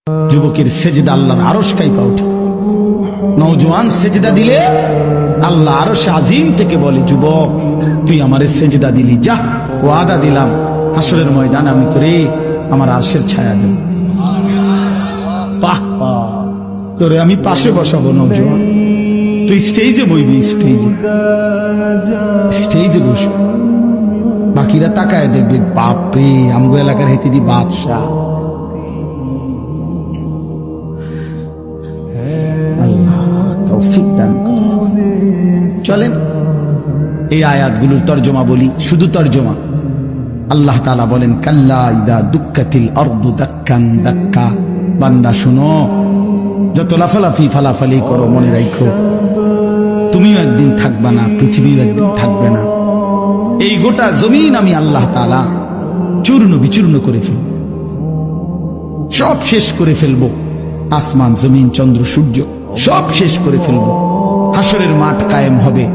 যুবকের সেজদা আল্লাহর আরশ কাঁপা ওঠে। নওজোয়ান সেজদা দিলে আল্লাহ আরশে আজিম থেকে বলে, যুবক তুই আমারে সেজদা দিলি, যা ওয়াদা দিলাম হাসরের ময়দান আমি তোরে আমার আরশের ছায়া দেব। বাহ বাহ, তোরে আমি পাশে বসাবো নওজোয়ান, তুই স্টেজে বইবি, স্টেজে বসবি, বাকিরা তাকায় দেখবে, বাপরে আমগো এলাকার হেতিদি বাদশাহ। চলেন এই আয়াতগুলোর তর্জমা বলি, শুধু তর্জমা। আল্লাহ তাআলা বলেন, কাল্লা ইদা দুক্কাতিল আরদু দাক্কান দাক্কা। বান্দা শুনো, যত লাফালাফি ফালাফালি করো মনে রাখো তুমিও একদিন থাকবা না, পৃথিবীও একদিন থাকবে না। এই গোটা জমিন আমি আল্লাহ তাআলা চূর্ণ বিচূর্ণ করে ফেলব, সব শেষ করে ফেলবো। আসমান জমিন চন্দ্র সূর্য সব শেষ করে ফেলবো। হাসরের মাঠ কায়েম হবে।